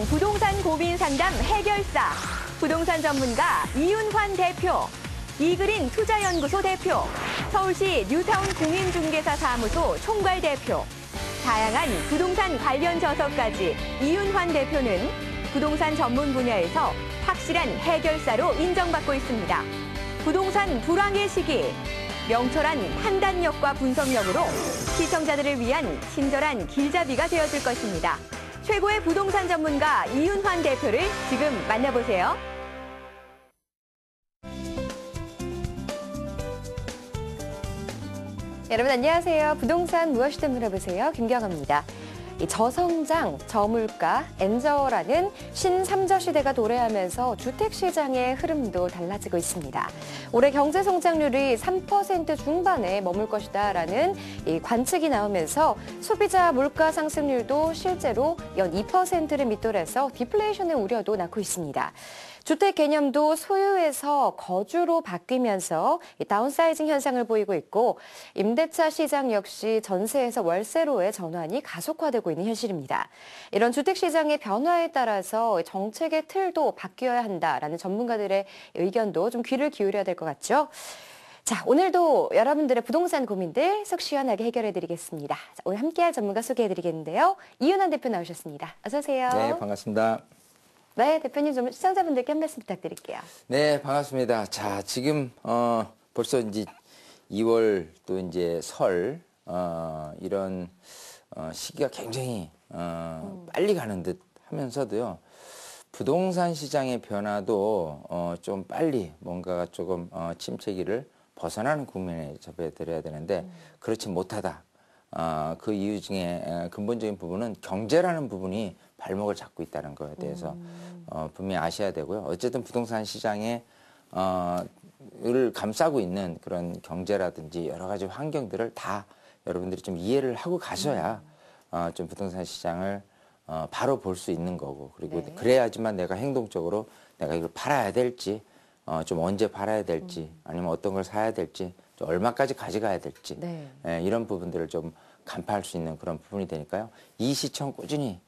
부동산 고민 상담 해결사, 부동산 전문가 이윤환 대표, 이그린 투자연구소 대표, 서울시 뉴타운 공인중개사 사무소 총괄 대표, 다양한 부동산 관련 저서까지 이윤환 대표는 부동산 전문 분야에서 확실한 해결사로 인정받고 있습니다. 부동산 불황의 시기, 명철한 판단력과 분석력으로 시청자들을 위한 친절한 길잡이가 되어줄 것입니다. 최고의 부동산 전문가 이윤환 대표를 지금 만나보세요. 여러분 안녕하세요. 부동산 무엇이든 물어보세요. 김경아입니다. 저성장, 저물가, 엔저라는 신삼저 시대가 도래하면서 주택시장의 흐름도 달라지고 있습니다. 올해 경제 성장률이 3% 중반에 머물 것이다라는 관측이 나오면서 소비자 물가 상승률도 실제로 연 2%를 밑돌아서 디플레이션의 우려도 낳고 있습니다. 주택 개념도 소유에서 거주로 바뀌면서 다운사이징 현상을 보이고 있고 임대차 시장 역시 전세에서 월세로의 전환이 가속화되고 있는 현실입니다. 이런 주택 시장의 변화에 따라서 정책의 틀도 바뀌어야 한다라는 전문가들의 의견도 좀 귀를 기울여야 될 것 같죠? 자, 오늘도 여러분들의 부동산 고민들 속 시원하게 해결해드리겠습니다. 자, 오늘 함께할 전문가 소개해드리겠는데요. 이윤환 대표 나오셨습니다. 어서 오세요. 네, 반갑습니다. 네, 대표님 좀 시청자분들께 한 말씀 부탁드릴게요. 네, 반갑습니다. 자, 지금 벌써 이제 2월 또 이제 설 이런 시기가 굉장히 빨리 가는 듯 하면서도요. 부동산 시장의 변화도 좀 빨리 뭔가가 조금 침체기를 벗어나는 국면에 접해드려야 되는데 그렇지 못하다. 그 이유 중에 근본적인 부분은 경제라는 부분이 발목을 잡고 있다는 거에 대해서 분명히 아셔야 되고요. 어쨌든 부동산 시장에 을 감싸고 있는 그런 경제라든지 여러 가지 환경들을 다 여러분들이 좀 이해를 하고 가셔야 좀 부동산 시장을 바로 볼 수 있는 거고 그리고 네. 그래야지만 내가 행동적으로 내가 이걸 팔아야 될지 좀 언제 팔아야 될지 아니면 어떤 걸 사야 될지 좀 얼마까지 가져가야 될지 네. 이런 부분들을 좀 간파할 수 있는 그런 부분이 되니까요. 이 시청 꾸준히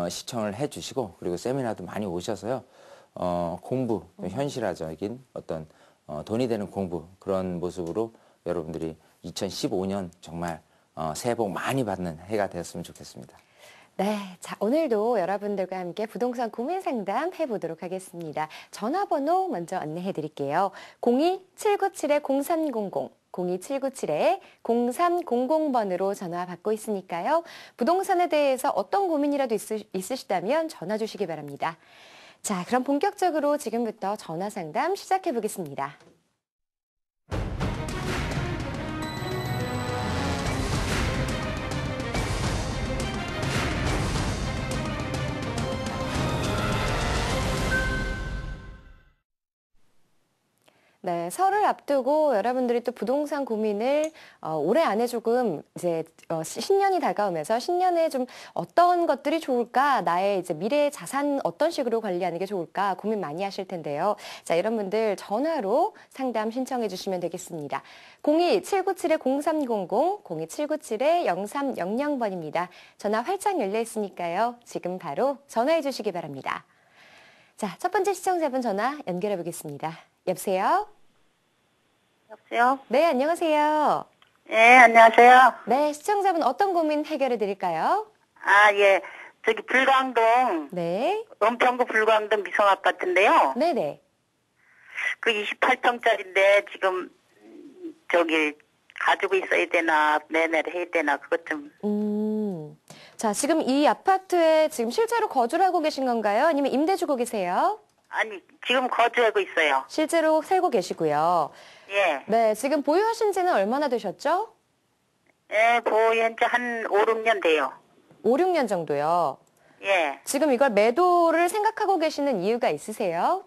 시청을 해주시고 그리고 세미나도 많이 오셔서요. 공부, 현실화적인 어떤 돈이 되는 공부 그런 모습으로 여러분들이 2015년 정말 새해 복 많이 받는 해가 되었으면 좋겠습니다. 네, 자 오늘도 여러분들과 함께 부동산 고민 상담 해보도록 하겠습니다. 전화번호 먼저 안내해 드릴게요. 02-797-0300 02-797-0300번으로 전화 받고 있으니까요. 부동산에 대해서 어떤 고민이라도 있으시다면 전화 주시기 바랍니다. 자, 그럼 본격적으로 지금부터 전화 상담 시작해 보겠습니다. 네, 설을 앞두고 여러분들이 또 부동산 고민을 올해 안에 조금 이제 신년이 다가오면서 신년에 좀 어떤 것들이 좋을까, 나의 이제 미래 자산 어떤 식으로 관리하는 게 좋을까 고민 많이 하실 텐데요. 자, 이런 분들 전화로 상담 신청해 주시면 되겠습니다. 02-797-0300, 02-797-0300번입니다. 전화 활짝 열려 있으니까요. 지금 바로 전화해 주시기 바랍니다. 자, 첫 번째 시청자분 전화 연결해 보겠습니다. 여보세요? 여보세요? 네, 안녕하세요. 네, 안녕하세요. 네, 시청자분 어떤 고민 해결해 드릴까요? 아, 예. 저기 불광동, 네. 은평구 불광동 미성아파트인데요. 네네. 그 28평짜리인데 지금 저기 가지고 있어야 되나 매매를 해야 되나 그것 좀. 자, 지금 이 아파트에 지금 실제로 거주를 하고 계신 건가요? 아니면 임대 주고 계세요? 아니, 지금 거주하고 있어요. 실제로 살고 계시고요. 예. 네, 지금 보유하신 지는 얼마나 되셨죠? 예, 현재 한 5, 6년 돼요. 5, 6년 정도요. 예. 지금 이걸 매도를 생각하고 계시는 이유가 있으세요?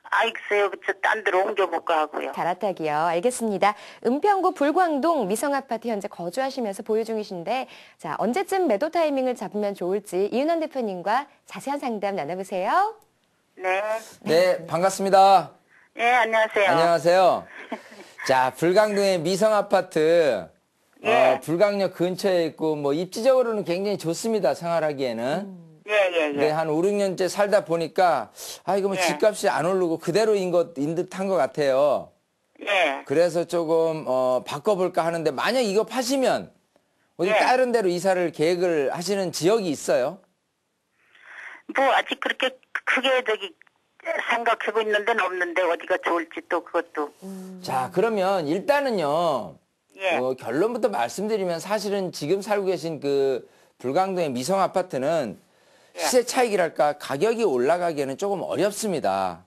아, 글쎄요. 딴 데로 옮겨볼까 하고요. 갈아타기요. 알겠습니다. 은평구 불광동 미성아파트 현재 거주하시면서 보유 중이신데 자, 언제쯤 매도 타이밍을 잡으면 좋을지 이윤환 대표님과 자세한 상담 나눠보세요. 네. 네, 반갑습니다. 예, 안녕하세요. 안녕하세요. 자, 불광동의 미성아파트 예. 불광역 근처에 있고 뭐 입지적으로는 굉장히 좋습니다. 생활하기에는. 예, 예, 근데 예. 한 5, 6년째 살다 보니까 이거 뭐 예. 집값이 안 오르고 그대로인 듯한 것 같아요. 예. 그래서 조금 바꿔볼까 하는데 만약 이거 파시면 어디 예. 다른 데로 이사를 계획을 하시는 지역이 있어요? 뭐 아직 그렇게 크게 생각하고 있는 데는 없는데 어디가 좋을지 또 그것도. 자, 그러면 일단은요. 예. 결론부터 말씀드리면 사실은 지금 살고 계신 그 불광동의 미성 아파트는 시세 차익이랄까 가격이 올라가기에는 조금 어렵습니다.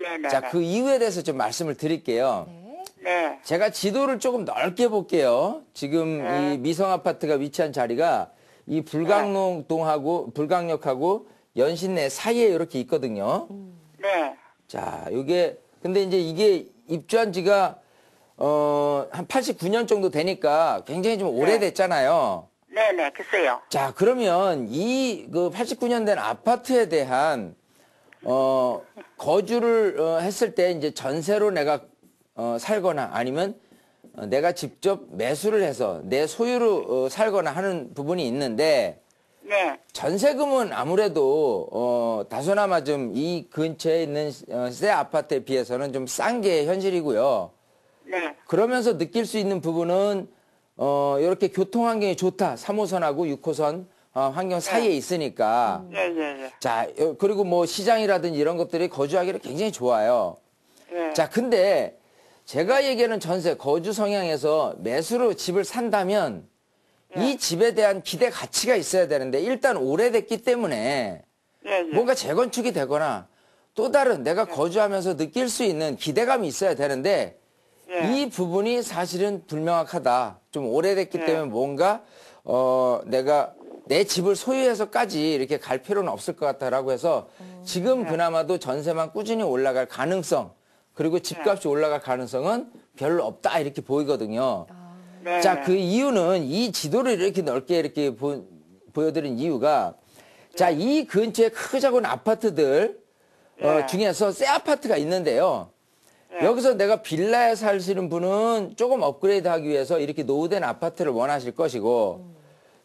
네네. 자, 그 이유에 대해서 좀 말씀을 드릴게요. 네. 제가 지도를 조금 넓게 볼게요. 지금 이 미성 아파트가 위치한 자리가 이 불광역하고 연신내 사이에 이렇게 있거든요. 네. 자, 근데 이제 이게 입주한 지가 한 89년 정도 되니까 굉장히 좀 오래됐잖아요. 네네. 글쎄요. 자, 그러면 그 89년 된 아파트에 대한 거주를 했을 때 이제 전세로 내가 살거나 아니면 내가 직접 매수를 해서 내 소유로 살거나 하는 부분이 있는데 네. 전세금은 아무래도 다소나마 좀 이 근처에 있는 새 아파트에 비해서는 좀 싼 게 현실이고요. 네. 그러면서 느낄 수 있는 부분은 이렇게 교통 환경이 좋다. 3호선하고 6호선 환경 사이에 있으니까. 예, 예, 예. 자, 그리고 뭐 시장이라든지 이런 것들이 거주하기를 굉장히 좋아요. 예. 자, 근데 제가 얘기하는 전세, 거주 성향에서 매수로 집을 산다면 이 집에 대한 기대 가치가 있어야 되는데 일단 오래됐기 때문에 예, 예. 뭔가 재건축이 되거나 또 다른 내가 거주하면서 느낄 수 있는 기대감이 있어야 되는데 이 부분이 사실은 불명확하다. 좀 오래됐기 때문에 뭔가 내가 내 집을 소유해서까지 이렇게 갈 필요는 없을 것 같다라고 해서 지금 그나마도 전세만 꾸준히 올라갈 가능성 그리고 집값이 올라갈 가능성은 별로 없다 이렇게 보이거든요. 네. 자, 그 이유는 이 지도를 이렇게 넓게 이렇게 보여드린 이유가 자, 이 근처에 크고 작은 아파트들 중에서 새 아파트가 있는데요. 여기서 내가 빌라에 사시는 분은 조금 업그레이드 하기 위해서 이렇게 노후된 아파트를 원하실 것이고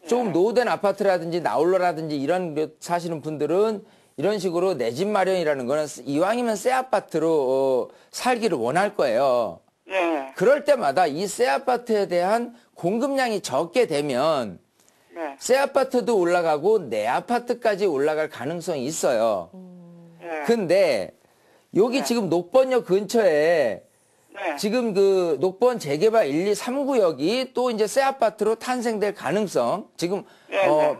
조금 노후된 아파트라든지 나홀로라든지 이런 사시는 분들은 이런 식으로 내 집 마련이라는 거는 이왕이면 새 아파트로 살기를 원할 거예요. 예. 그럴 때마다 이 새 아파트에 대한 공급량이 적게 되면 네. 새 아파트도 올라가고 내 아파트까지 올라갈 가능성이 있어요. 예. 근데 여기 지금 녹번역 근처에 네. 지금 그 녹번 재개발 1, 2, 3구역이 또 이제 새 아파트로 탄생될 가능성 지금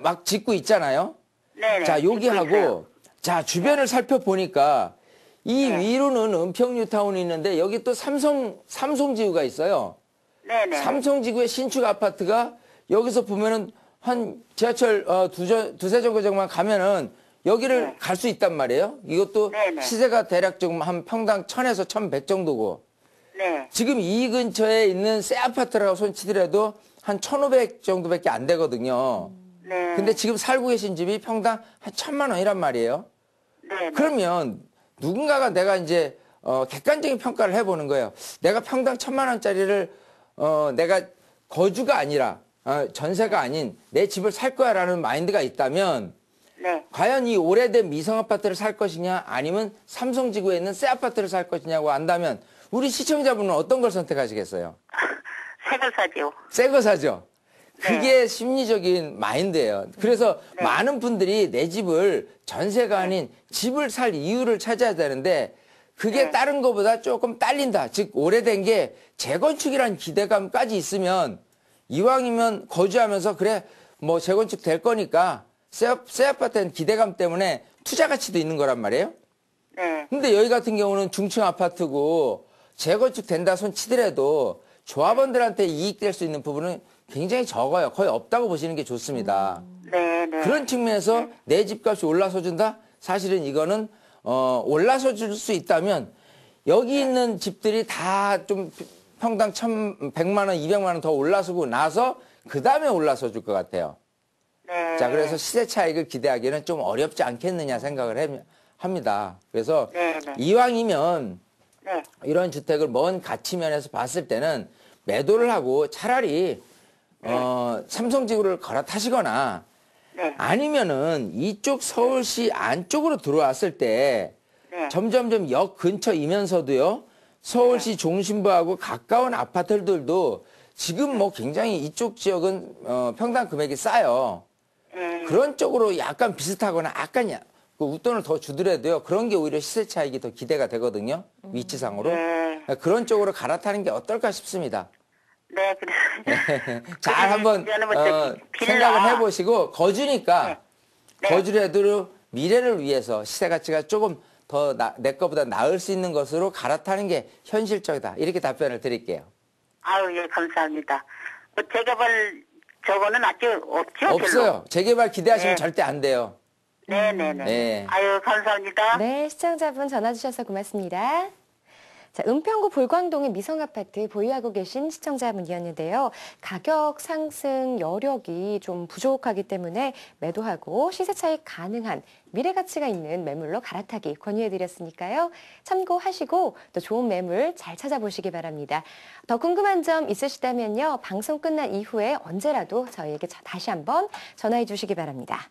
막 짓고 있잖아요. 네네. 자, 듣고 있어요. 여기하고 자, 주변을 살펴보니까 이 위로는 은평뉴타운이 있는데 여기 또 삼성지구가 있어요. 네네. 삼성지구의 신축 아파트가 여기서 보면은 한 지하철 두세 정거장만 가면은 여기를 갈 수 있단 말이에요. 이것도 네네. 시세가 대략 좀 한 평당 1,000에서 1,100 정도고 네. 지금 이 근처에 있는 새 아파트라고 손치더라도 한 1,500 정도밖에 안 되거든요. 네. 근데 지금 살고 계신 집이 평당 한 1,000만 원이란 말이에요. 네. 그러면 누군가가 내가 이제 객관적인 평가를 해보는 거예요. 내가 평당 1,000만 원짜리를 내가 거주가 아니라 전세가 아닌 내 집을 살 거야라는 마인드가 있다면 네. 과연 이 오래된 미성 아파트를 살 것이냐 아니면 삼성지구에 있는 새 아파트를 살 것이냐고 한다면 우리 시청자분은 어떤 걸 선택하시겠어요? 새걸 사죠. 새 거 사죠. 그게 심리적인 마인드예요. 그래서 많은 분들이 내 집을 전세가 아닌 집을 살 이유를 찾아야 되는데 그게 다른 것보다 조금 딸린다. 즉 오래된 게 재건축이라는 기대감까지 있으면 이왕이면 거주하면서 그래 뭐 재건축 될 거니까 새 아파트는 기대감 때문에 투자 가치도 있는 거란 말이에요. 네. 근데 여기 같은 경우는 중층 아파트고 재건축 된다 손 치더라도 조합원들한테 이익될 수 있는 부분은 굉장히 적어요. 거의 없다고 보시는 게 좋습니다. 네. 네. 그런 측면에서 내 집값이 올라서 준다? 사실은 이거는 올라서 줄 수 있다면 여기 있는 집들이 다 좀 평당 1,100만 원, 200만 원 더 올라서고 나서 그 다음에 올라서 줄 것 같아요. 네. 자, 그래서 시세 차익을 기대하기는 좀 어렵지 않겠느냐 생각을 합니다. 그래서 네. 네. 이왕이면 네. 이런 주택을 먼 가치면에서 봤을 때는 매도를 하고 차라리 삼성지구를 갈아타시거나 네. 아니면은 이쪽 서울시 안쪽으로 들어왔을 때 네. 점점점 역 근처이면서도요. 서울시 중심부하고 가까운 아파트들도 지금 뭐 굉장히 이쪽 지역은 평당 금액이 싸요. 그런 쪽으로 약간 비슷하거나 약간 그 웃돈을 더 주더라도요. 그런 게 오히려 시세 차익이 더 기대가 되거든요. 위치상으로. 네. 그런 쪽으로 갈아타는 게 어떨까 싶습니다. 네, 그래. 잘 한번 저는 뭐 저기 빌라. 생각을 해보시고 거주니까 네. 거주라도 미래를 위해서 시세 가치가 조금 더 내 거보다 나을 수 있는 것으로 갈아타는 게 현실적이다. 이렇게 답변을 드릴게요. 아유, 예, 감사합니다. 뭐 재개발 저거는 아직 없죠? 없어요. 재개발 기대하시면 네. 절대 안 돼요. 네네네. 네. 아유, 감사합니다. 네, 시청자분 전화 주셔서 고맙습니다. 자, 은평구 볼광동의 미성아파트 보유하고 계신 시청자분이었는데요. 가격 상승 여력이 좀 부족하기 때문에 매도하고 시세 차익 가능한 미래 가치가 있는 매물로 갈아타기 권유해드렸으니까요. 참고하시고 또 좋은 매물 잘 찾아보시기 바랍니다. 더 궁금한 점 있으시다면요. 방송 끝난 이후에 언제라도 저희에게 다시 한번 전화해 주시기 바랍니다.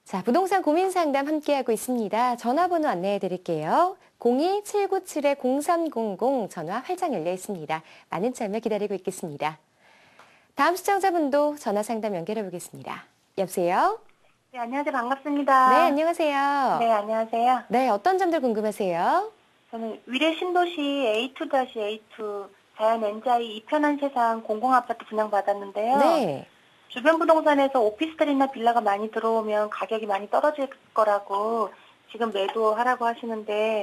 자, 부동산 고민 상담 함께하고 있습니다. 전화번호 안내해 드릴게요. 02-797-0300 전화 활짝 열려 있습니다. 많은 참여 기다리고 있겠습니다. 다음 시청자분도 전화 상담 연결해 보겠습니다. 여보세요? 네, 안녕하세요. 반갑습니다. 네, 안녕하세요. 네, 안녕하세요. 네, 어떤 점들 궁금하세요? 저는 위례 신도시 A2-A2 자연 엔자이 이편한 세상 공공아파트 분양받았는데요. 네. 주변 부동산에서 오피스텔이나 빌라가 많이 들어오면 가격이 많이 떨어질 거라고 지금 매도하라고 하시는데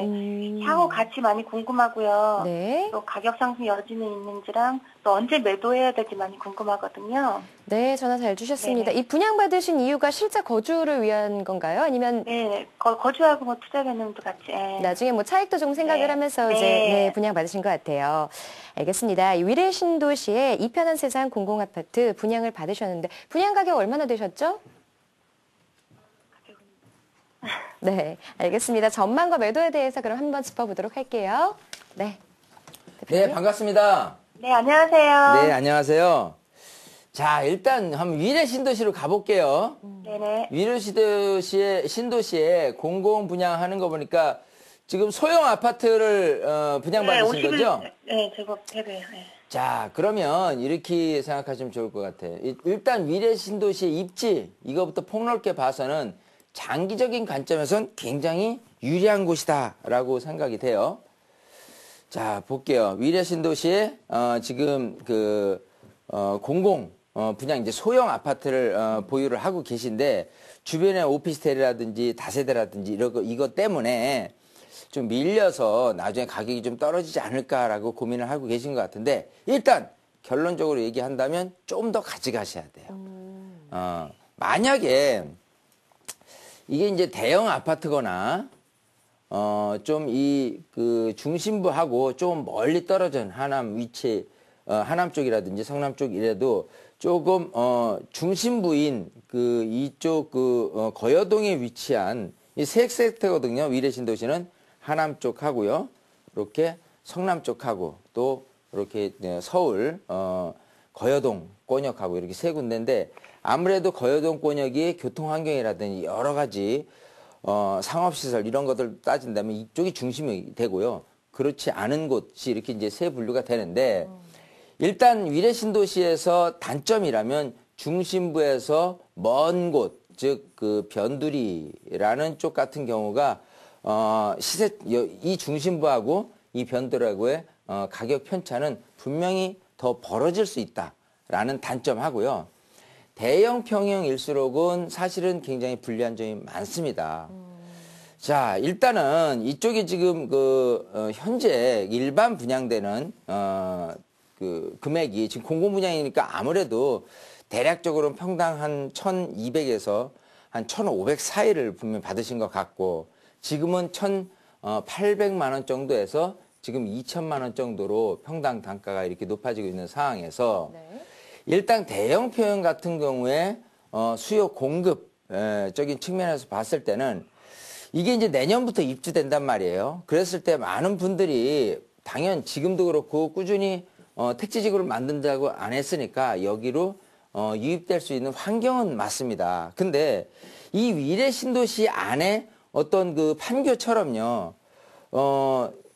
향후 가치 많이 궁금하고요. 네. 또 가격 상승 여지는 있는지랑 또 언제 매도해야 될지 많이 궁금하거든요. 네, 전화 잘 주셨습니다. 네네. 이 분양받으신 이유가 실제 거주를 위한 건가요? 아니면 네, 거주하고 뭐 투자 개념도 같이. 예. 나중에 뭐 차익도 좀 생각을 네. 하면서 네. 이제 분양받으신 것 같아요. 알겠습니다. 이 위례 신도시의 이편한 세상 공공아파트 분양을 받으셨는데 분양 가격 얼마나 되셨죠? 네, 알겠습니다. 전망과 매도에 대해서 그럼 한번 짚어보도록 할게요. 네. 네, 반갑습니다. 네, 안녕하세요. 네, 안녕하세요. 자, 일단 한번 위례 신도시로 가볼게요. 네네. 위례 신도시에 공공 분양하는 거 보니까 지금 소형 아파트를 분양받으신 거죠? 네, 제법 해배요. 네. 자, 그러면 이렇게 생각하시면 좋을 것 같아요. 일단 위례 신도시의 입지, 이거부터 폭넓게 봐서는 장기적인 관점에선 굉장히 유리한 곳이다라고 생각이 돼요. 자, 볼게요. 위례 신도시에 지금 공공 분양 이제 소형 아파트를 보유를 하고 계신데 주변에 오피스텔이라든지 다세대라든지 이것 때문에 좀 밀려서 나중에 가격이 좀 떨어지지 않을까라고 고민을 하고 계신 것 같은데 일단 결론적으로 얘기한다면 좀 더 가져가셔야 돼요. 만약에 이게 이제 대형 아파트거나 좀 중심부하고 좀 멀리 떨어진 하남 위치 하남 쪽이라든지 성남 쪽이라도 조금 중심부인 이쪽 거여동에 위치한 이 세 섹터거든요. 위례 신도시는 하남 쪽하고요. 이렇게 성남 쪽하고 또 이렇게 서울 거여동 권역하고 이렇게 세 군데인데 아무래도 거여동 권역이 교통 환경이라든지 여러 가지 상업시설 이런 것들 따진다면 이쪽이 중심이 되고요. 그렇지 않은 곳이 이렇게 이제 세 분류가 되는데 일단 위례 신도시에서 단점이라면 중심부에서 먼 곳, 즉 변두리라는 쪽 같은 경우가 이 중심부하고 이 변두리하고의 가격 편차는 분명히 더 벌어질 수 있다라는 단점하고요. 대형 평형일수록은 사실은 굉장히 불리한 점이 많습니다. 자, 일단은 이쪽이 지금 현재 일반 분양되는 금액이 지금 공공 분양이니까 아무래도 대략적으로 평당 한 1,200에서 한 1,500 사이를 분명 받으신 것 같고 지금은 1,800만 원 정도에서 지금 2천만 원 정도로 평당 단가가 이렇게 높아지고 있는 상황에서 네. 일단 대형 평형 같은 경우에 수요 공급적인 측면에서 봤을 때는 이게 이제 내년부터 입주된단 말이에요. 그랬을 때 많은 분들이 당연 지금도 그렇고 꾸준히 택지지구를 만든다고 안 했으니까 여기로 유입될 수 있는 환경은 맞습니다. 근데 이 위례 신도시 안에 어떤 그 판교처럼요,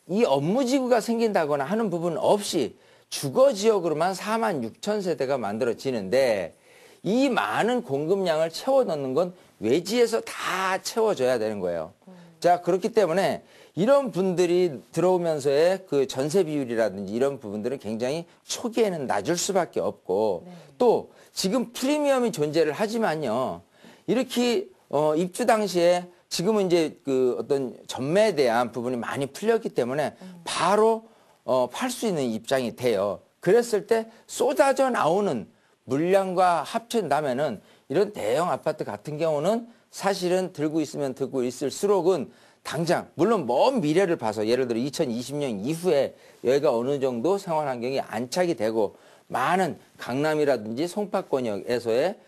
이 업무지구가 생긴다거나 하는 부분 없이 주거 지역으로만 46,000세대가 만들어지는데 이 많은 공급량을 채워 넣는 건 외지에서 다 채워줘야 되는 거예요. 자, 그렇기 때문에 이런 분들이 들어오면서의 그 전세 비율이라든지 이런 부분들은 굉장히 초기에는 낮을 수밖에 없고 또 지금 프리미엄이 존재를 하지만요. 이렇게 입주 당시에 지금은 이제 그 어떤 전매에 대한 부분이 많이 풀렸기 때문에 바로 팔 수 있는 입장이 돼요. 그랬을 때 쏟아져 나오는 물량과 합친다면은 이런 대형 아파트 같은 경우는 사실은 들고 있으면 들고 있을수록은 당장 물론 먼 미래를 봐서 예를 들어 2020년 이후에 여기가 어느 정도 생활 환경이 안착이 되고 많은 강남이라든지 송파권역에서의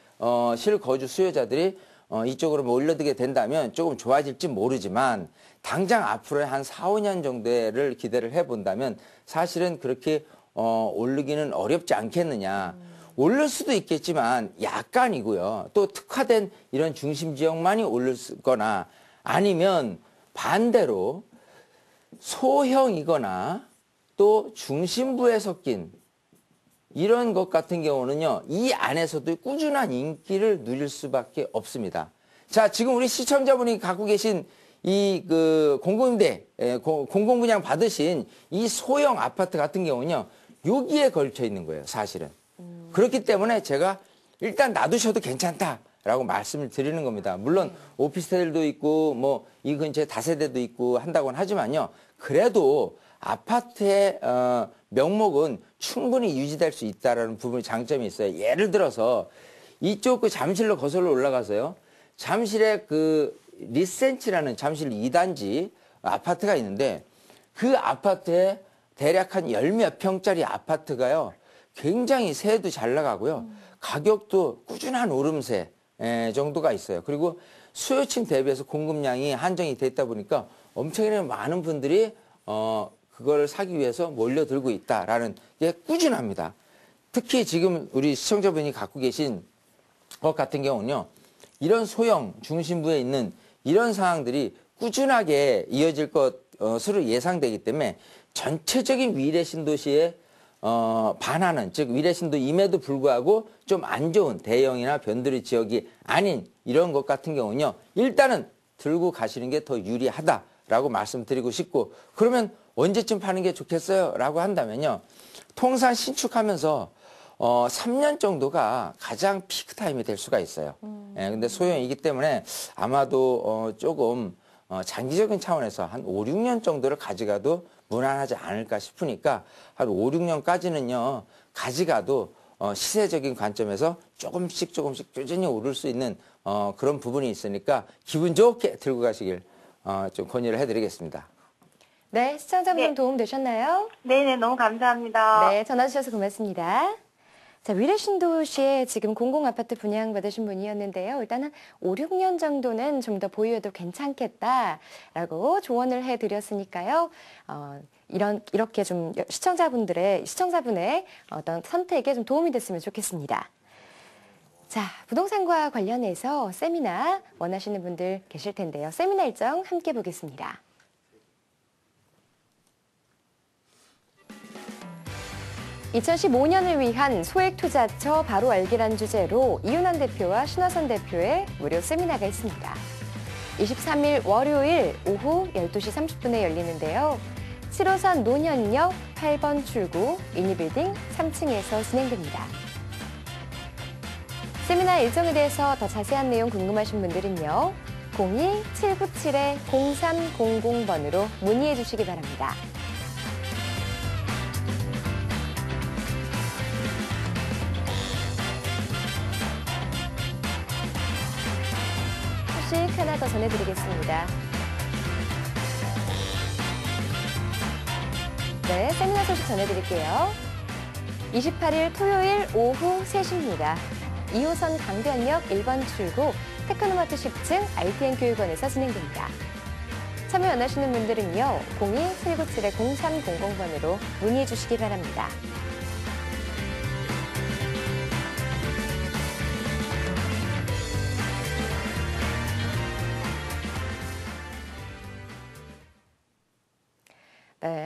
실거주 수요자들이 이쪽으로 몰려들게 된다면 조금 좋아질지 모르지만 당장 앞으로의 한 4, 5년 정도를 기대를 해본다면 사실은 그렇게 오르기는 어렵지 않겠느냐. 오를 수도 있겠지만 약간이고요. 또 특화된 이런 중심 지역만이 오를 거나 아니면 반대로 소형이거나 또 중심부에 섞인 이런 것 같은 경우는요, 이 안에서도 꾸준한 인기를 누릴 수밖에 없습니다. 자, 지금 우리 시청자분이 갖고 계신 이 그 공공임대, 공공분양 받으신 이 소형 아파트 같은 경우는요, 여기에 걸쳐 있는 거예요, 사실은. 그렇기 때문에 제가 일단 놔두셔도 괜찮다라고 말씀을 드리는 겁니다. 물론 오피스텔도 있고 뭐 이 근처에 다세대도 있고 한다고는 하지만요. 그래도 아파트의 명목은 충분히 유지될 수 있다라는 부분이 장점이 있어요. 예를 들어서 이쪽 그 잠실로 거슬러 올라가서요. 잠실에 그 리센치라는 잠실 2단지 아파트가 있는데 그 아파트에 대략 한 10몇 평짜리 아파트가요. 굉장히 세도 잘 나가고요. 가격도 꾸준한 오름세 정도가 있어요. 그리고 수요층 대비해서 공급량이 한정이 됐다 보니까 엄청나게 많은 분들이 그걸 사기 위해서 몰려들고 있다라는 게 꾸준합니다. 특히 지금 우리 시청자분이 갖고 계신 것 같은 경우는요. 이런 소형 중심부에 있는 이런 상황들이 꾸준하게 이어질 것으로 예상되기 때문에 전체적인 위례 신도시에 반하는, 즉 위례 신도임에도 불구하고 좀 안 좋은 대형이나 변두리 지역이 아닌 이런 것 같은 경우는요. 일단은 들고 가시는 게 더 유리하다라고 말씀드리고 싶고, 그러면 언제쯤 파는 게 좋겠어요? 라고 한다면요. 통상 신축하면서 3년 정도가 가장 피크 타임이 될 수가 있어요. 근데 소형이기 때문에 아마도 조금 장기적인 차원에서 한 5, 6년 정도를 가져가도 무난하지 않을까 싶으니까 한 5, 6년까지는요. 가져가도 시세적인 관점에서 조금씩 꾸준히 오를 수 있는 그런 부분이 있으니까 기분 좋게 들고 가시길 좀 건의를 해드리겠습니다. 네, 시청자분 네. 도움 되셨나요? 네네, 너무 감사합니다. 네, 전화 주셔서 고맙습니다. 자, 위례 신도시에 지금 공공아파트 분양받으신 분이었는데요. 일단 한 5, 6년 정도는 좀 더 보유해도 괜찮겠다라고 조언을 해드렸으니까요. 이렇게 좀 시청자분의 어떤 선택에 좀 도움이 됐으면 좋겠습니다. 자, 부동산과 관련해서 세미나 원하시는 분들 계실 텐데요. 세미나 일정 함께 보겠습니다. (2015년을) 위한 소액투자처 바로 알기란 주제로 이윤환 대표와 신화선 대표의 무료 세미나가 있습니다. 23일 월요일 오후 12시 30분에 열리는데요. 7호선 논현역 8번 출구 이니빌딩 3층에서 진행됩니다. 세미나 일정에 대해서 더 자세한 내용 궁금하신 분들은요. 02-797-0300번으로 문의해 주시기 바랍니다. 소식 하나 더 전해드리겠습니다. 네, 세미나 소식 전해드릴게요. 28일 토요일 오후 3시입니다. 2호선 강변역 1번 출구 테크노마트 10층 RTN 교육원에서 진행됩니다. 참여 원하시는 분들은요. 02-797-0300번으로 문의해 주시기 바랍니다.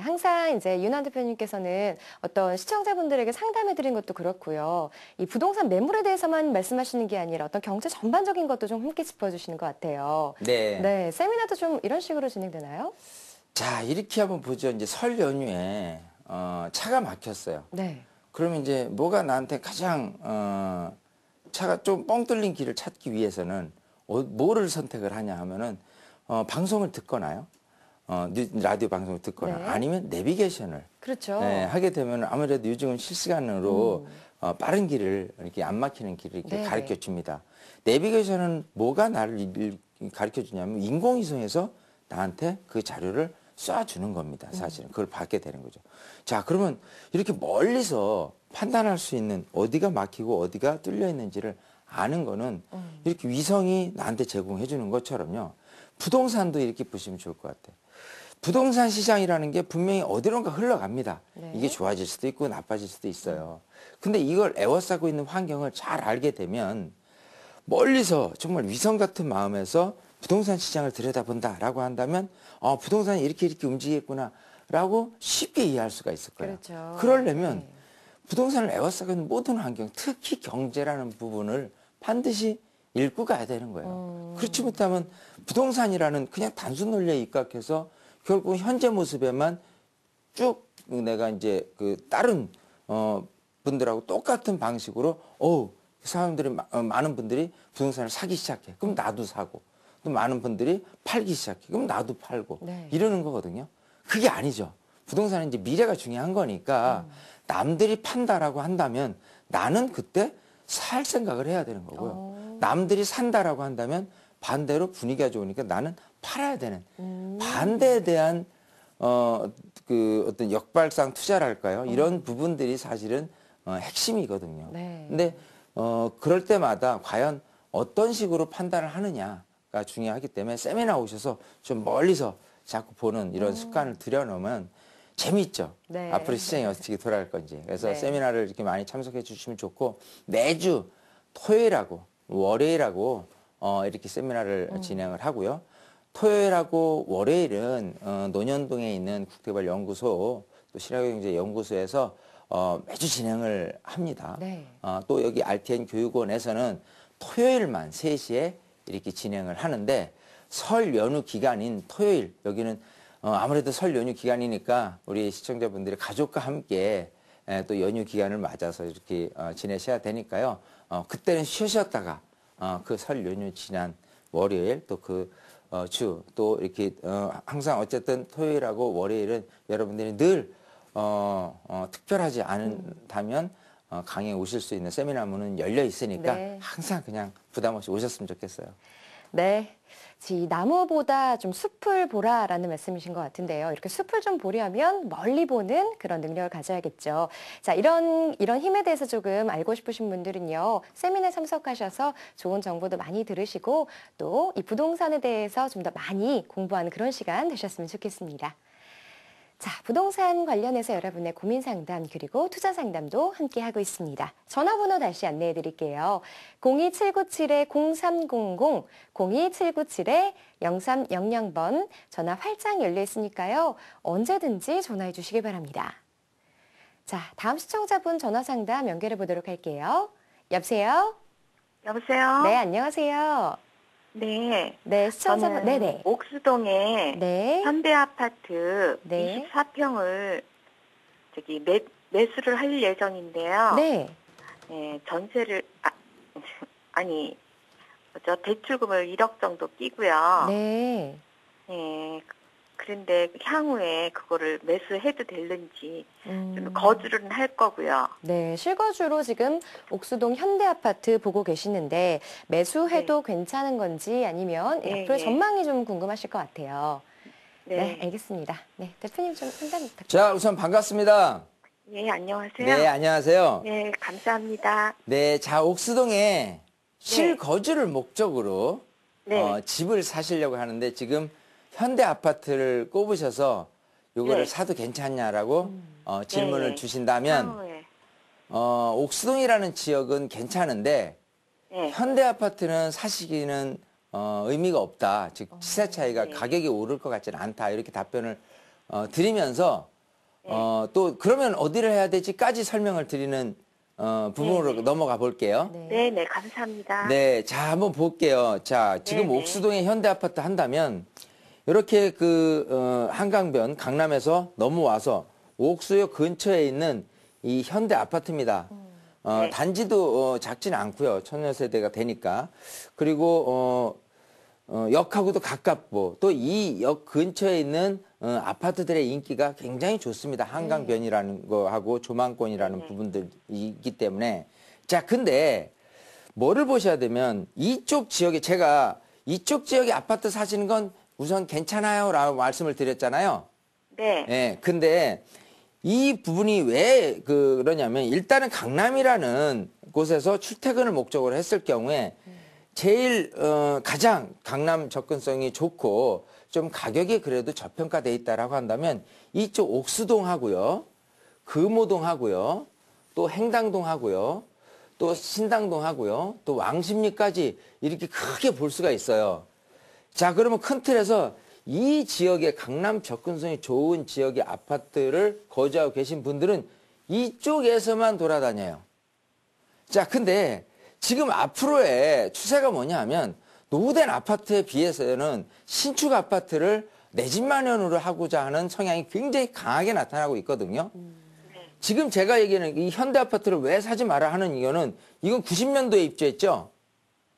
항상 이제 윤한 대표님께서는 어떤 시청자분들에게 상담해드린 것도 그렇고요. 이 부동산 매물에 대해서만 말씀하시는 게 아니라 어떤 경제 전반적인 것도 좀 함께 짚어주시는 것 같아요. 네. 네, 세미나도 좀 이런 식으로 진행되나요? 자, 이렇게 한번 보죠. 이제 설 연휴에 차가 막혔어요. 네. 그러면 이제 뭐가 나한테 가장 차가 좀 뻥 뚫린 길을 찾기 위해서는 뭐를 선택을 하냐 하면은 방송을 듣거나요. 라디오 방송을 듣거나 네. 아니면 내비게이션을 그렇죠. 네, 하게 되면 아무래도 요즘은 실시간으로 빠른 길을 이렇게 안 막히는 길을 이렇게 네네. 가르쳐 줍니다. 내비게이션은 뭐가 나를 가르쳐 주냐면 인공위성에서 나한테 그 자료를 쏴주는 겁니다. 사실은 그걸 받게 되는 거죠. 자, 그러면 이렇게 멀리서 판단할 수 있는 어디가 막히고 어디가 뚫려 있는지를 아는 거는 이렇게 위성이 나한테 제공해 주는 것처럼요. 부동산도 이렇게 보시면 좋을 것 같아요. 부동산 시장이라는 게 분명히 어디론가 흘러갑니다. 네. 이게 좋아질 수도 있고 나빠질 수도 있어요. 근데 이걸 에워싸고 있는 환경을 잘 알게 되면 멀리서 정말 위성 같은 마음에서 부동산 시장을 들여다본다라고 한다면 부동산이 이렇게 움직이겠구나라고 쉽게 이해할 수가 있을 거예요. 그렇죠. 그러려면 네. 부동산을 에워싸고 있는 모든 환경, 특히 경제라는 부분을 반드시 읽고 가야 되는 거예요. 그렇지 못하면 부동산이라는 그냥 단순 논리에 입각해서 결국 현재 모습에만 쭉 내가 이제 그 다른 분들하고 똑같은 방식으로 사람들이 많은 분들이 부동산을 사기 시작해. 그럼 나도 사고. 또 많은 분들이 팔기 시작해. 그럼 나도 팔고. 네. 이러는 거거든요. 그게 아니죠. 부동산은 이제 미래가 중요한 거니까 남들이 판다라고 한다면 나는 그때 살 생각을 해야 되는 거고요. 남들이 산다라고 한다면 반대로 분위기가 좋으니까 나는 팔아야 되는 반대에 대한 그 어떤 역발상 투자랄까요? 이런 부분들이 사실은 핵심이거든요. 네. 근데 그럴 때마다 과연 어떤 식으로 판단을 하느냐가 중요하기 때문에 세미나 오셔서 좀 멀리서 자꾸 보는 이런 습관을 들여놓으면 재미있죠. 네. 앞으로 시장이 어떻게 돌아갈 건지. 그래서 네. 세미나를 이렇게 많이 참석해 주시면 좋고 매주 토요일하고 월요일하고 이렇게 세미나를 진행을 하고요. 토요일하고 월요일은 논현동에 있는 국대발 연구소 또 실화경제연구소에서 매주 진행을 합니다. 네. 또 여기 RTN 교육원에서는 토요일만 3시에 이렇게 진행을 하는데 설 연휴 기간인 토요일 여기는 아무래도 설 연휴 기간이니까 우리 시청자분들이 가족과 함께 또 연휴 기간을 맞아서 이렇게 지내셔야 되니까요. 그때는 쉬셨다가 그 설 연휴 지난 월요일 또 그 주 또 이렇게 항상 어쨌든 토요일하고 월요일은 여러분들이 늘 특별하지 않다면 강의에 오실 수 있는 세미나 문은 열려 있으니까 네. 항상 그냥 부담 없이 오셨으면 좋겠어요. 네. 이 나무보다 좀 숲을 보라라는 말씀이신 것 같은데요. 이렇게 숲을 좀 보려면 멀리 보는 그런 능력을 가져야겠죠. 자, 이런 힘에 대해서 조금 알고 싶으신 분들은요. 세미나에 참석하셔서 좋은 정보도 많이 들으시고 또 이 부동산에 대해서 좀 더 많이 공부하는 그런 시간 되셨으면 좋겠습니다. 자, 부동산 관련해서 여러분의 고민 상담 그리고 투자 상담도 함께 하고 있습니다. 전화번호 다시 안내해 드릴게요. 02797-0300, 02797-0300번 전화 활짝 열려 있으니까요. 언제든지 전화해 주시기 바랍니다. 자, 다음 시청자분 전화 상담 연결해 보도록 할게요. 여보세요? 여보세요? 네, 안녕하세요. 네. 네, 시청자분. 저는 네네. 옥수동에 네. 현대아파트 네. 24평을 매수를 할 예정인데요. 네. 네, 전세를 아니 대출금을 1억 정도 끼고요. 네. 네. 그런데 향후에 그거를 매수해도 되는지 좀 거주를 할 거고요. 네, 실거주로 지금 옥수동 현대아파트 보고 계시는데 매수해도 괜찮은 건지 아니면 네, 앞으로 네. 전망이 좀 궁금하실 것 같아요. 네. 네, 알겠습니다. 네, 대표님 좀 상담 부탁드립니다. 자, 우선 반갑습니다. 네, 안녕하세요. 네, 안녕하세요. 네, 감사합니다. 네, 자, 옥수동에 실거주를 목적으로 네. 집을 사시려고 하는데 지금 현대 아파트를 꼽으셔서 요거를 네. 사도 괜찮냐라고 질문을 네. 주신다면 향후에. 옥수동이라는 지역은 괜찮은데 네. 현대 아파트는 사시기는 의미가 없다. 즉 시세 차이가 네. 가격이 오를 것 같지는 않다. 이렇게 답변을 드리면서 또 그러면 어디를 해야 되지까지 설명을 드리는 부분으로 넘어가 볼게요. 네, 네, 감사합니다. 네, 자, 한번 볼게요. 자, 지금 네네. 옥수동에 현대 아파트 한다면, 이렇게 한강변, 강남에서 넘어와서 옥수역 근처에 있는 이 현대 아파트입니다. 네. 단지도 작지는 않고요. 천여세대가 되니까. 그리고, 역하고도 가깝고, 또 이 역 근처에 있는 아파트들의 인기가 굉장히 좋습니다. 한강변이라는 거하고 조망권이라는 부분들이 있기 때문에. 자, 근데 뭐를 보셔야 되면 이쪽 지역에 제가 이쪽 지역에 아파트 사시는 건 우선 괜찮아요 라고 말씀을 드렸잖아요. 네. 예, 근데 이 부분이 왜 그러냐면 일단은 강남이라는 곳에서 출퇴근을 목적으로 했을 경우에 제일 가장 강남 접근성이 좋고 좀 가격이 그래도 저평가돼 있다라고 한다면 이쪽 옥수동하고요, 금호동하고요, 또 행당동하고요, 또 신당동하고요, 또 왕십리까지 이렇게 크게 볼 수가 있어요. 자, 그러면 큰 틀에서 이 지역의 강남 접근성이 좋은 지역의 아파트를 거주하고 계신 분들은 이쪽에서만 돌아다녀요. 자, 근데 지금 앞으로의 추세가 뭐냐 하면 노후된 아파트에 비해서는 신축 아파트를 내 집 마련으로 하고자 하는 성향이 굉장히 강하게 나타나고 있거든요. 지금 제가 얘기하는 이 현대 아파트를 왜 사지 마라 하는 이유는 이건 90년도에 입주했죠.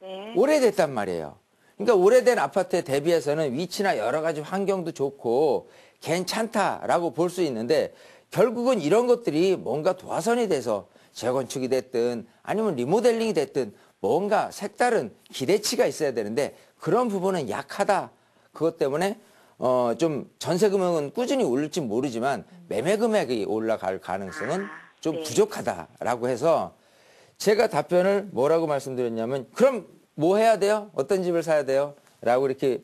네. 오래됐단 말이에요. 그러니까 오래된 아파트에 대비해서는 위치나 여러 가지 환경도 좋고 괜찮다라고 볼 수 있는데 결국은 이런 것들이 뭔가 도화선이 돼서 재건축이 됐든 아니면 리모델링이 됐든 뭔가 색다른 기대치가 있어야 되는데 그런 부분은 약하다. 그것 때문에 좀 전세 금액은 꾸준히 오를지 모르지만 매매 금액이 올라갈 가능성은 좀 네. 부족하다라고 해서 제가 답변을 뭐라고 말씀드렸냐면 그럼 뭐 해야 돼요? 어떤 집을 사야 돼요? 라고 이렇게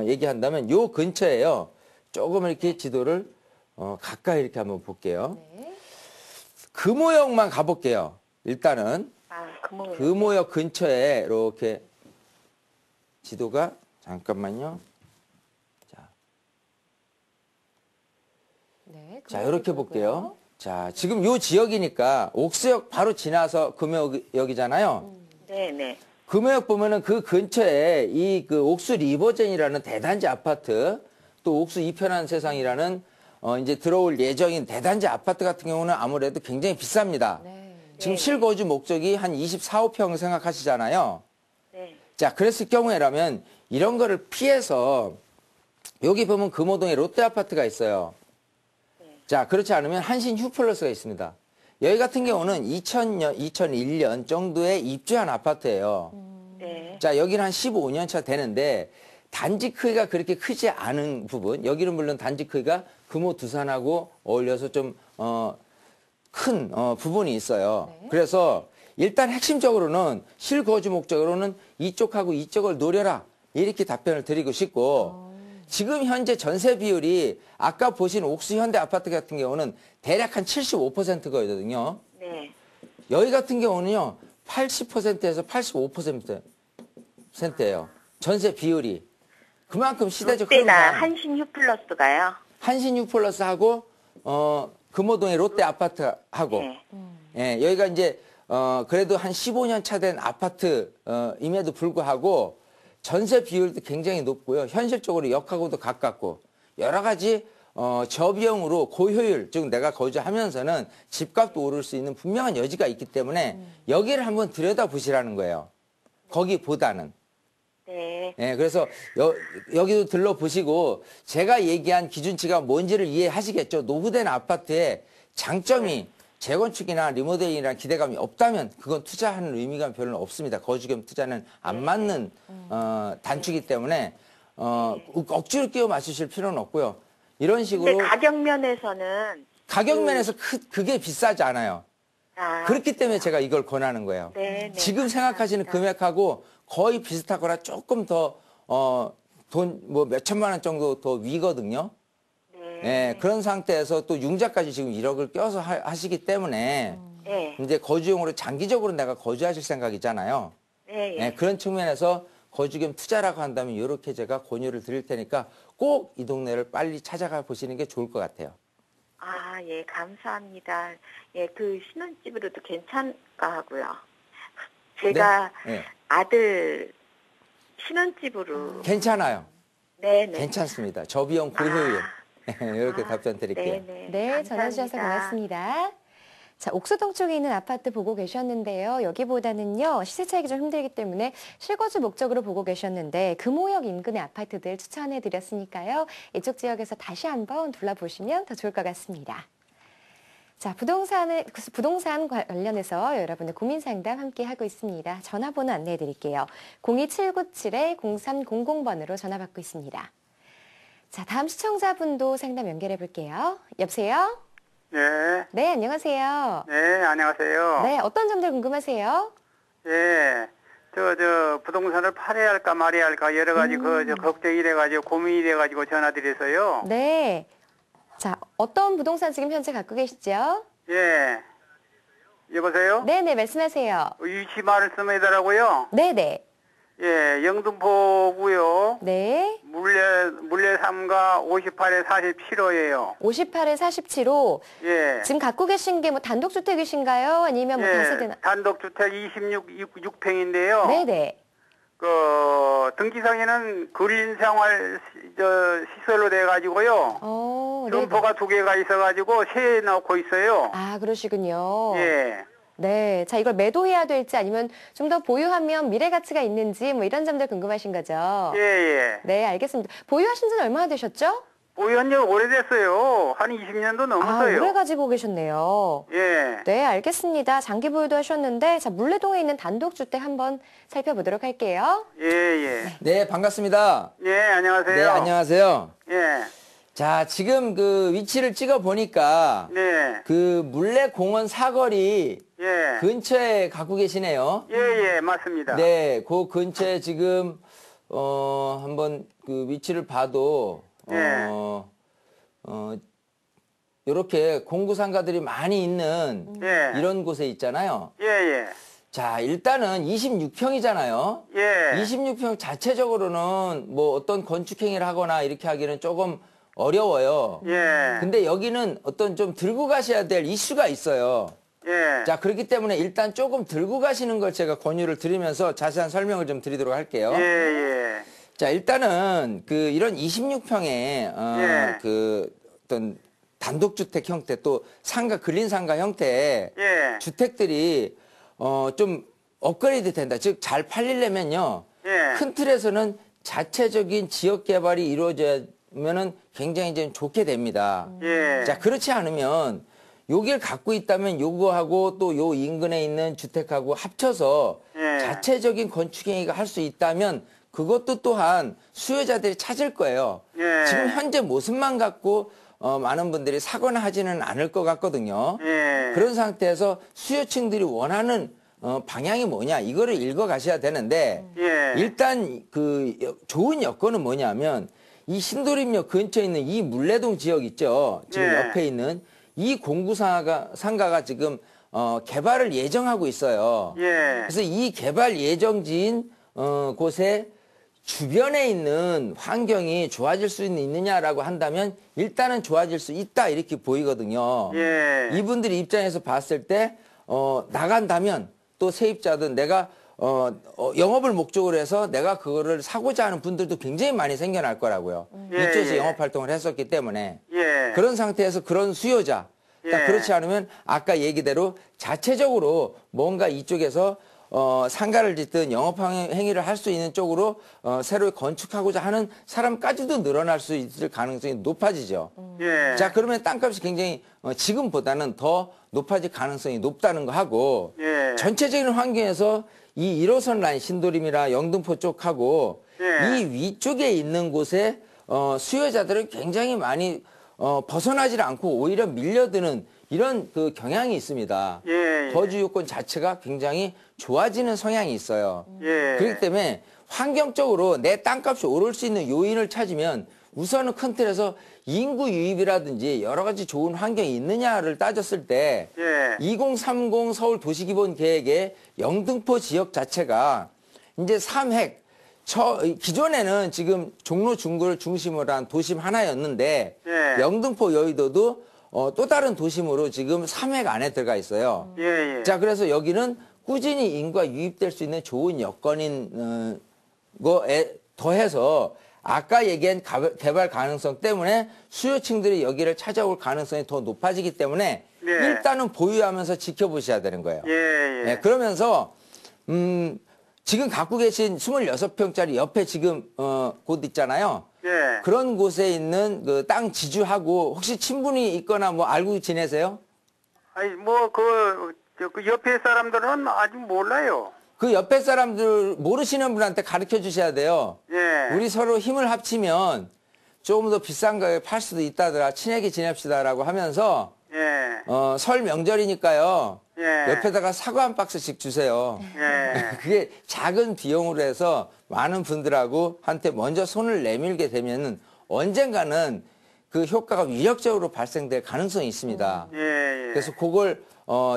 얘기한다면 요 근처에요. 조금 이렇게 지도를 가까이 이렇게 한번 볼게요. 네. 금호역만 가볼게요. 일단은 금호역. 금호역 근처에 이렇게 지도가 잠깐만요. 네. 자, 이렇게 볼게요. 자, 지금 요 지역이니까 옥수역 바로 지나서 금호역이잖아요. 네, 네. 금호역 보면은 그 근처에 이 옥수 리버젠이라는 대단지 아파트, 또 옥수 이편한 세상이라는 이제 들어올 예정인 대단지 아파트 같은 경우는 아무래도 굉장히 비쌉니다. 네. 지금 실거주 목적이 한 24호평 생각하시잖아요. 네. 자, 그랬을 경우에라면 이런 거를 피해서 여기 보면 금호동에 롯데 아파트가 있어요. 자, 그렇지 않으면 한신 휴플러스가 있습니다. 여기 같은 경우는 2001년 정도에 입주한 아파트예요. 네. 자, 여기는 한 15년 차 되는데 단지 크기가 그렇게 크지 않은 부분, 여기는 물론 단지 크기가 금호 두산하고 어울려서 좀 큰 부분이 있어요. 네. 그래서 일단 핵심적으로는 실거주 목적으로는 이쪽하고 이쪽을 노려라 이렇게 답변을 드리고 싶고 지금 현재 전세 비율이 아까 보신 옥수 현대 아파트 같은 경우는 대략 한 75%거든요. 네. 여기 같은 경우는요 80%에서 85%예요. 전세 비율이. 그만큼 시대적 롯데나 흐름상 한신 휴플러스가요. 한신 유플러스하고 금호동의 롯데 아파트하고 네. 예, 여기가 이제 그래도 한 15년 차 된 아파트임에도 불구하고 전세 비율도 굉장히 높고요. 현실적으로 역하고도 가깝고 여러 가지 저비용으로 고효율, 즉 내가 거주하면서는 집값도 오를 수 있는 분명한 여지가 있기 때문에 여기를 한번 들여다보시라는 거예요. 거기보다는. 네. 예, 그래서 여기도 들러보시고 제가 얘기한 기준치가 뭔지를 이해하시겠죠. 노후된 아파트의 장점이 재건축이나 리모델링이나 기대감이 없다면 그건 투자하는 의미가 별로 없습니다. 거주겸 투자는 안 맞는 단추이기 때문에 억지로 끼워 맞추실 필요는 없고요. 이런 식으로 근데 가격 면에서는 가격 면에서 그게 비싸지 않아요. 그렇기 때문에 제가 이걸 권하는 거예요. 네, 네. 지금 생각하시는 금액하고 거의 비슷하거나 조금 더 돈 뭐 몇천만 원 정도 더 위거든요. 네. 예, 그런 상태에서 또 융자까지 지금 1억을 껴서 하시기 때문에 네. 이제 거주용으로 장기적으로 내가 거주하실 생각이잖아요. 네. 예, 그런 측면에서 거주겸 투자라고 한다면 이렇게 제가 권유를 드릴 테니까 꼭 이 동네를 빨리 찾아가 보시는 게 좋을 것 같아요. 예, 감사합니다. 예, 그 신혼집으로도 괜찮을까 하고요. 제가 네. 아들 신혼집으로. 괜찮아요. 네네. 괜찮습니다. 저비용 고효율. 이렇게 답변 드릴게요. 네네. 네, 전화 주셔서 고맙습니다. 자, 옥수동 쪽에 있는 아파트 보고 계셨는데요. 여기보다는요, 시세 차익이 좀 힘들기 때문에 실거주 목적으로 보고 계셨는데 금호역 인근의 아파트들 추천해 드렸으니까요. 이쪽 지역에서 다시 한번 둘러보시면 더 좋을 것 같습니다. 자, 부동산 관련해서 여러분의 고민 상담 함께 하고 있습니다. 전화번호 안내해 드릴게요. 02797-0300번으로 전화 받고 있습니다. 자, 다음 시청자분도 상담 연결해 볼게요. 여보세요? 네, 네, 안녕하세요. 네, 안녕하세요. 네, 어떤 점들 궁금하세요? 예, 부동산을 팔아야 할까 말아야 할까 여러 가지 걱정이 돼가지고 고민이 돼가지고 전화드려서요. 네. 자, 어떤 부동산 지금 현재 갖고 계시죠? 예, 여보세요? 네네, 말씀하세요. 위치 말씀해달라고요? 네네. 예, 영등포고요. 네. 물레 3가 58에 47호예요. 58에 47호. 예. 지금 갖고 계신 게 뭐 단독주택이신가요? 아니면 뭐 다세대나? 단독주택 26평인데요. 네네. 등기상에는 근린생활 시설로 돼가지고요. 네네. 점포가 2개가 있어가지고 세 넣고 있어요. 아, 그러시군요. 예. 네. 자, 이걸 매도해야 될지 아니면 좀 더 보유하면 미래 가치가 있는지 뭐 이런 점들 궁금하신 거죠? 예, 예. 네, 알겠습니다. 보유하신 지는 얼마나 되셨죠? 보유한 지 오래됐어요. 한 20년도 아, 넘었어요. 오래 가지고 계셨네요. 예. 네, 알겠습니다. 장기 보유도 하셨는데, 자, 물레동에 있는 단독주택 한번 살펴보도록 할게요. 예, 예. 네, 반갑습니다. 예, 안녕하세요. 네, 안녕하세요. 예. 자, 지금 그 위치를 찍어 보니까 네. 그 물레공원 사거리 예. 근처에 갖고 계시네요. 예, 예, 맞습니다. 네, 그 근처에 지금 한번 그 위치를 봐도 이렇게 공구상가들이 많이 있는 예. 이런 곳에 있잖아요. 예, 예. 자, 일단은 26평이잖아요. 예. 26평 자체적으로는 뭐 어떤 건축행위를 하거나 이렇게 하기는 조금 어려워요. 예. 근데 여기는 어떤 좀 들고 가셔야 될 이슈가 있어요. 예. 자, 그렇기 때문에 일단 조금 들고 가시는 걸 제가 권유를 드리면서 자세한 설명을 좀 드리도록 할게요. 예, 예. 자, 일단은 그 이런 26평에 예. 그 어떤 단독주택 형태 또 상가 근린상가 형태의 예. 주택들이 좀 업그레이드 된다. 즉 잘 팔리려면요. 예. 큰 틀에서는 자체적인 지역 개발이 이루어져야면은 굉장히 좀 좋게 됩니다. 예. 자, 그렇지 않으면 여기를 갖고 있다면 요거하고 또 요 인근에 있는 주택하고 합쳐서 예. 자체적인 건축행위가 할 수 있다면 그것도 또한 수요자들이 찾을 거예요. 예. 지금 현재 모습만 갖고 많은 분들이 사거나 하지는 않을 것 같거든요. 예. 그런 상태에서 수요층들이 원하는 방향이 뭐냐 이거를 읽어 가셔야 되는데 예. 일단 그 좋은 여건은 뭐냐면 이 신도림역 근처에 있는 이 물레동 지역 있죠. 지금 예. 옆에 있는 이 공구상가가 지금 개발을 예정하고 있어요. 예. 그래서 이 개발 예정지인 곳에 주변에 있는 환경이 좋아질 수 있느냐라고 한다면 일단은 좋아질 수 있다 이렇게 보이거든요. 예. 이분들이 입장에서 봤을 때 나간다면 또 세입자든 내가 영업을 목적으로 해서 내가 그거를 사고자 하는 분들도 굉장히 많이 생겨날 거라고요. 예, 이쪽에서 예. 영업 활동을 했었기 때문에 예. 그런 상태에서 그런 수요자 예. 그렇지 않으면 아까 얘기대로 자체적으로 뭔가 이쪽에서 상가를 짓든 영업 행위를 할 수 있는 쪽으로 새로 건축하고자 하는 사람까지도 늘어날 수 있을 가능성이 높아지죠. 예. 자, 그러면 땅값이 굉장히 지금보다는 더 높아질 가능성이 높다는 거 하고 예. 전체적인 환경에서 이 1호선 라인 신도림이나 영등포 쪽하고 예. 이 위쪽에 있는 곳에 수요자들은 굉장히 많이 벗어나질 않고 오히려 밀려드는 이런 그 경향이 있습니다. 예. 거주 요건 자체가 굉장히 좋아지는 성향이 있어요. 예. 그렇기 때문에 환경적으로 내 땅값이 오를 수 있는 요인을 찾으면 우선은 큰 틀에서 인구 유입이라든지 여러 가지 좋은 환경이 있느냐를 따졌을 때 예. 2030 서울 도시기본 계획의 영등포 지역 자체가 이제 3핵 기존에는 지금 종로 중구를 중심으로 한 도심 하나였는데 예. 영등포 여의도도 또 다른 도심으로 지금 3획 안에 들어가 있어요. 예, 예. 자, 그래서 여기는 꾸준히 인구가 유입될 수 있는 좋은 여건인 거에 더해서 아까 얘기한 개발 가능성 때문에 수요층들이 여기를 찾아올 가능성이 더 높아지기 때문에 네. 일단은 보유하면서 지켜보셔야 되는 거예요. 예, 예. 네, 그러면서 지금 갖고 계신 26평짜리 옆에 지금 곳 있잖아요. 예. 그런 곳에 있는 그 땅 지주하고 혹시 친분이 있거나 뭐 알고 지내세요? 아니, 뭐, 그 옆에 사람들은 아직 몰라요. 그 옆에 사람들 모르시는 분한테 가르쳐 주셔야 돼요. 예. 우리 서로 힘을 합치면 조금 더 비싼 가격에 팔 수도 있다더라. 친하게 지냅시다라고 하면서 예. 설 명절이니까요. 예. 옆에다가 사과 한 박스씩 주세요. 예. 그게 작은 비용으로 해서 많은 분들하고 한테 먼저 손을 내밀게 되면은 언젠가는 그 효과가 위력적으로 발생될 가능성이 있습니다. 예. 예. 그래서 그걸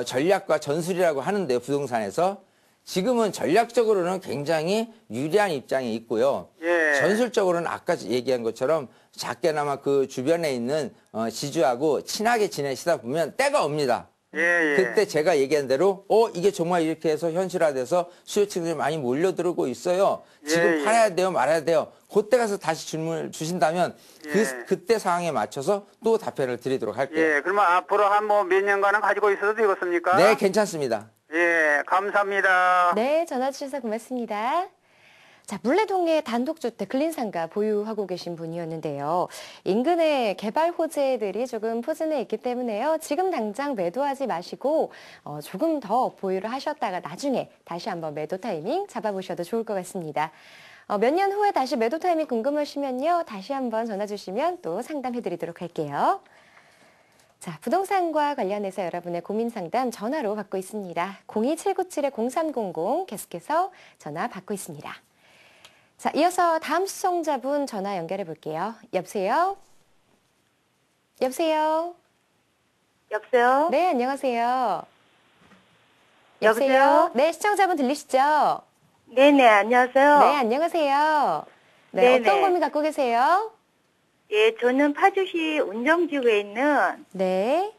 전략과 전술이라고 하는데요, 부동산에서. 지금은 전략적으로는 굉장히 유리한 입장에 있고요. 예. 전술적으로는 아까 얘기한 것처럼 작게나마 그 주변에 있는 지주하고 친하게 지내시다 보면 때가 옵니다. 예, 예. 그때 제가 얘기한 대로 이게 정말 이렇게 해서 현실화돼서 수요층들이 많이 몰려들고 있어요. 지금 예. 팔아야 돼요, 말아야 돼요. 그때 가서 다시 질문을 주신다면 예. 그때 상황에 맞춰서 또 답변을 드리도록 할게요. 예. 그러면 앞으로 한 뭐 몇 년간은 가지고 있어도 되겠습니까? 네, 괜찮습니다. 예. 감사합니다. 네, 전화 주셔서 고맙습니다. 자, 물레동에 단독주택 근린상가 보유하고 계신 분이었는데요. 인근에 개발 호재들이 조금 포진해 있기 때문에요. 지금 당장 매도하지 마시고 조금 더 보유를 하셨다가 나중에 다시 한번 매도 타이밍 잡아보셔도 좋을 것 같습니다. 몇 년 후에 다시 매도 타이밍 궁금하시면요. 다시 한번 전화 주시면 또 상담해드리도록 할게요. 자, 부동산과 관련해서 여러분의 고민 상담 전화로 받고 있습니다. 02797-0300 계속해서 전화 받고 있습니다. 자, 이어서 다음 수송자분 전화 연결해 볼게요. 여보세요? 여보세요? 여보세요? 네, 안녕하세요. 여보세요? 네, 시청자분 들리시죠? 네네, 안녕하세요. 네, 안녕하세요. 네, 네네. 어떤 고민 갖고 계세요? 예, 저는 파주시 운정지구에 있는 네,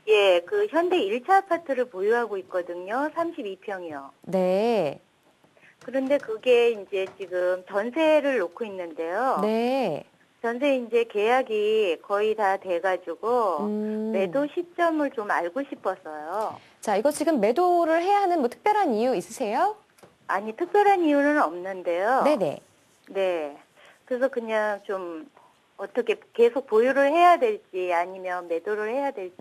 예, 그 현대 1차 아파트를 보유하고 있거든요. 32평이요. 네, 그런데 그게 이제 지금 전세를 놓고 있는데요. 네. 전세 이제 계약이 거의 다 돼가지고 매도 시점을 좀 알고 싶어서요. 자, 이거 지금 매도를 해야 하는 뭐 특별한 이유 있으세요? 아니, 특별한 이유는 없는데요. 네네. 네. 그래서 그냥 좀 어떻게 계속 보유를 해야 될지 아니면 매도를 해야 될지.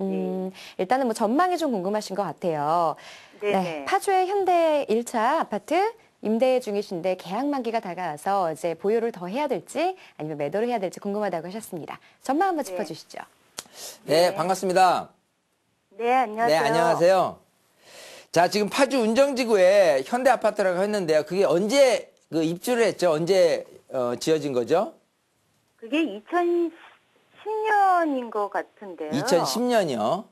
일단은 뭐 전망이 좀 궁금하신 것 같아요. 네네. 네, 파주의 현대 1차 아파트 임대 중이신데 계약 만기가 다가와서 이제 보유를 더 해야 될지 아니면 매도를 해야 될지 궁금하다고 하셨습니다. 전망 한번 짚어주시죠. 네, 반갑습니다. 네, 안녕하세요. 네, 안녕하세요. 자, 지금 파주 운정지구에 현대 아파트라고 했는데요. 그게 언제 그 입주를 했죠? 언제 지어진 거죠? 그게 2010년인 것 같은데요. 2010년이요.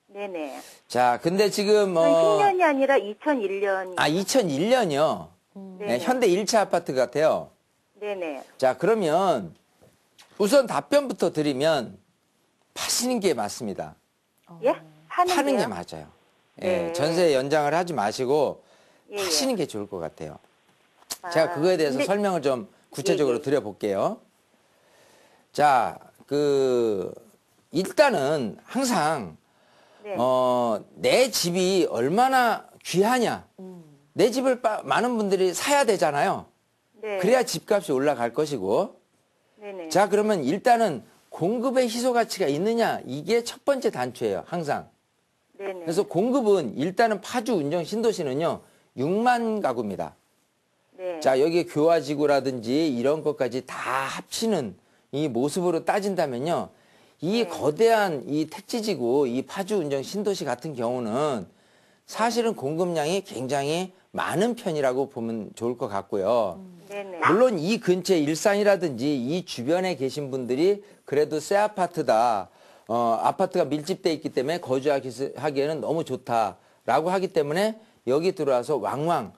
네네. 자, 근데 지금 2010년이 아니라 2001년. 2001년이요. 네, 현대 1차 아파트 같아요. 네네. 자, 그러면 우선 답변부터 드리면 파시는 게 맞습니다. 예? 파는 게 맞아요. 예, 네. 전세 연장을 하지 마시고 예, 파시는 게 좋을 것 같아요. 아, 제가 그거에 대해서 근데- 설명을 좀 구체적으로 예, 예. 드려볼게요. 자, 일단은 항상 네. 내 집이 얼마나 귀하냐. 내 집을 많은 분들이 사야 되잖아요. 네. 그래야 집값이 올라갈 것이고. 네네. 자, 그러면 일단은 공급의 희소 가치가 있느냐. 이게 첫 번째 단초예요. 항상. 네네. 그래서 공급은 일단은 파주 운정 신도시는요. 6만 가구입니다. 네. 자, 여기 교화지구라든지 이런 것까지 다 합치는 이 모습으로 따진다면요. 이 거대한 이 택지지구, 이 파주 운정 신도시 같은 경우는 사실은 공급량이 굉장히 많은 편이라고 보면 좋을 것 같고요. 네네. 물론 이 근처 일산이라든지 이 주변에 계신 분들이 그래도 새 아파트다. 아파트가 밀집돼 있기 때문에 거주하기에는 너무 좋다라고 하기 때문에 여기 들어와서 왕왕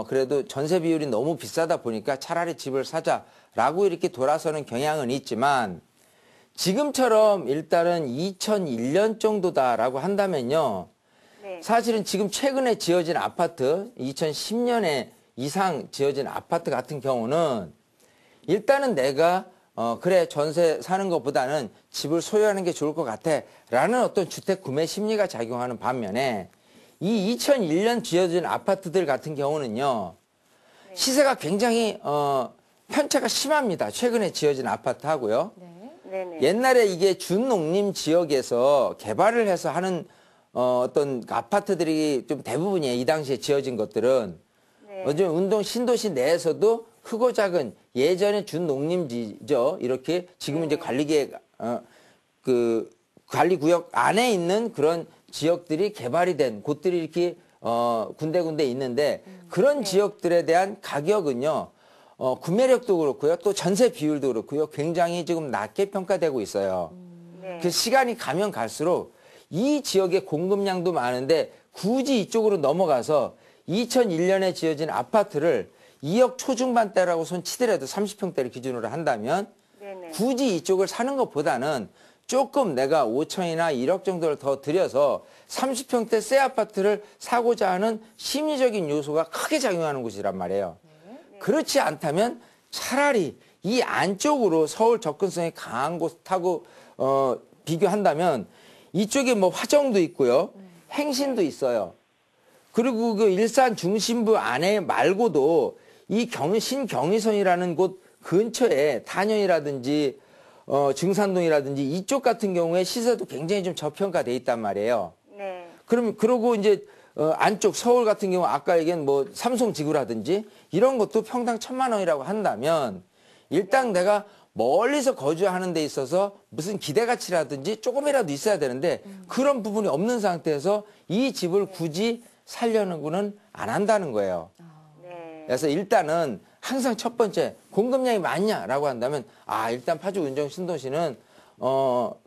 그래도 전세 비율이 너무 비싸다 보니까 차라리 집을 사자라고 이렇게 돌아서는 경향은 있지만 지금처럼 일단은 2001년 정도다라고 한다면요. 네. 사실은 지금 최근에 지어진 아파트, 2010년에 이상 지어진 아파트 같은 경우는 일단은 내가 그래 전세 사는 것보다는 집을 소유하는 게 좋을 것 같아 라는 어떤 주택 구매 심리가 작용하는 반면에 이 2001년 지어진 아파트들 같은 경우는요. 시세가 굉장히 편차가 심합니다. 최근에 지어진 아파트하고요. 네네. 옛날에 이게 준농림 지역에서 개발을 해서 하는 어떤 아파트들이 좀 대부분이에요. 이 당시에 지어진 것들은. 네. 요즘 운동 신도시 내에서도 크고 작은 예전에 준농림지죠. 이렇게 지금은 이제 관리계획 그 관리구역 안에 있는 그런 지역들이 개발이 된 곳들이 이렇게 군데군데 있는데 그런 지역들에 대한 가격은요. 구매력도 그렇고요. 또 전세 비율도 그렇고요. 굉장히 지금 낮게 평가되고 있어요. 네. 그 시간이 가면 갈수록 이 지역의 공급량도 많은데 굳이 이쪽으로 넘어가서 2001년에 지어진 아파트를 2억 초중반대라고 손치더라도 30평대를 기준으로 한다면 네네. 굳이 이쪽을 사는 것보다는 조금 내가 5천이나 1억 정도를 더 들여서 30평대 새 아파트를 사고자 하는 심리적인 요소가 크게 작용하는 곳이란 말이에요. 그렇지 않다면 차라리 이 안쪽으로 서울 접근성이 강한 곳하고 비교한다면 이쪽에 뭐 화정도 있고요. 행신도 있어요. 그리고 그 일산 중심부 안에 말고도 이 신경의선이라는 곳 근처에 단연이라든지 증산동이라든지 이쪽 같은 경우에 시세도 굉장히 좀 저평가돼 있단 말이에요. 네. 그러고 이제 안쪽 서울 같은 경우 아까 얘기한 뭐 삼성지구라든지 이런 것도 평당 1,000만 원이라고 한다면 일단 내가 멀리서 거주하는 데 있어서 무슨 기대가치라든지 조금이라도 있어야 되는데 그런 부분이 없는 상태에서 이 집을 굳이 살려는구는 안 한다는 거예요. 네. 그래서 일단은 항상 첫 번째 공급량이 많냐라고 한다면 일단 파주 운정 신도시는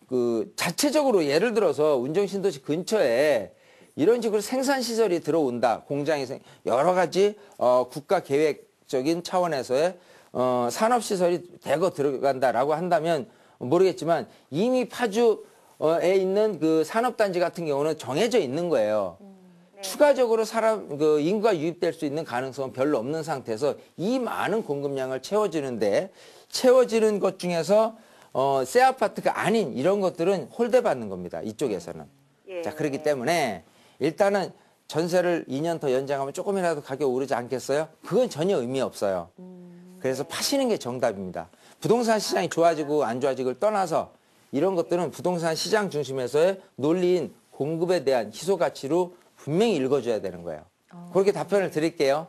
그 자체적으로 예를 들어서 운정 신도시 근처에 이런 식으로 생산 시설이 들어온다. 공장이 여러 가지 국가 계획적인 차원에서의 산업 시설이 대거 들어간다라고 한다면 모르겠지만 이미 파주에 있는 그 산업 단지 같은 경우는 정해져 있는 거예요. 추가적으로 그 인구가 유입될 수 있는 가능성은 별로 없는 상태에서 이 많은 공급량을 채워지는 것 중에서 새 아파트가 아닌 이런 것들은 홀대받는 겁니다. 이쪽에서는. 예. 자, 그렇기 때문에 일단은 전세를 2년 더 연장하면 조금이라도 가격 오르지 않겠어요? 그건 전혀 의미 없어요. 그래서 파시는 게 정답입니다. 부동산 시장이 좋아지고 안 좋아지고를 떠나서 이런 것들은 부동산 시장 중심에서의 논리인 공급에 대한 희소 가치로 분명히 읽어줘야 되는 거예요. 그렇게 답변을 드릴게요.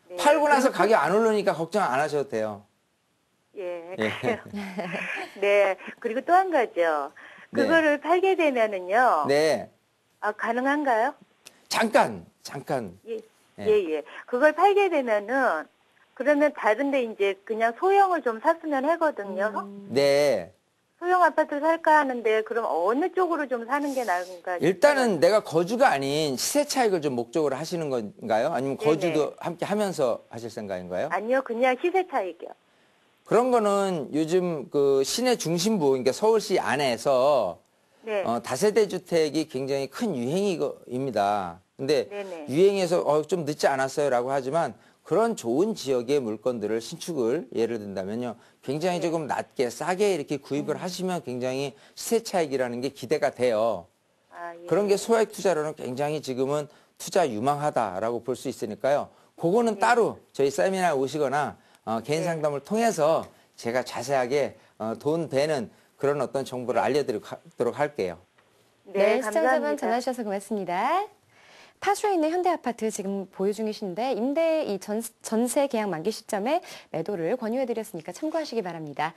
네. 팔고 나서 가격 안 오르니까 걱정 안 하셔도 돼요. 예. 예. 네. 그리고 또 한 가지요. 네. 그거를 팔게 되면은요. 네. 가능한가요? 잠깐. 예. 네. 예. 그걸 팔게 되면은 그러면 다른데 이제 그냥 소형을 좀 샀으면 하거든요. 네. 소형 아파트를 살까 하는데 그럼 어느 쪽으로 좀 사는 게 나은가? 일단은 내가 거주가 아닌 시세 차익을 좀 목적으로 하시는 건가요? 아니면 거주도 네네. 함께 하면서 하실 생각인가요? 아니요, 그냥 시세 차익이요. 그런 거는 요즘 그 시내 중심부, 그러니까 서울시 안에서 네. 다세대 주택이 굉장히 큰 유행입니다. 근데 네네. 유행해서 좀 늦지 않았어요라고 하지만 그런 좋은 지역의 물건들을 신축을 예를 든다면요. 굉장히 네. 조금 낮게 싸게 이렇게 구입을 하시면 굉장히 시세 차익이라는 게 기대가 돼요. 예. 그런 게 소액 투자로는 굉장히 지금은 투자 유망하다라고 볼 수 있으니까요. 그거는 따로 저희 세미나 오시거나 개인 상담을 통해서 제가 자세하게 돈 되는 그런 어떤 정보를 알려드리도록 할게요. 네, 시청자분 감사합니다. 전화 주셔서 고맙습니다. 파주에 있는 현대아파트 지금 보유 중이신데 이 전세 계약 만기 시점에 매도를 권유해드렸으니까 참고하시기 바랍니다.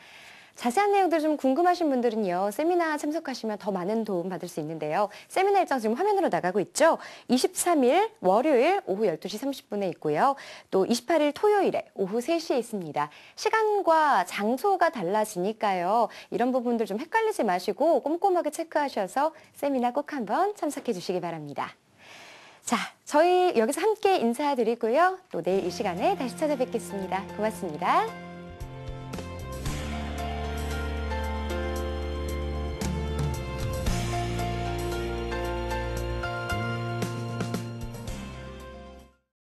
자세한 내용들 좀 궁금하신 분들은요. 세미나 참석하시면 더 많은 도움 받을 수 있는데요. 세미나 일정 지금 화면으로 나가고 있죠. 23일 월요일 오후 12시 30분에 있고요. 또 28일 토요일에 오후 3시에 있습니다. 시간과 장소가 달라지니까요. 이런 부분들 좀 헷갈리지 마시고 꼼꼼하게 체크하셔서 세미나 꼭 한번 참석해 주시기 바랍니다. 자, 저희 여기서 함께 인사드리고요. 또 내일 이 시간에 다시 찾아뵙겠습니다. 고맙습니다.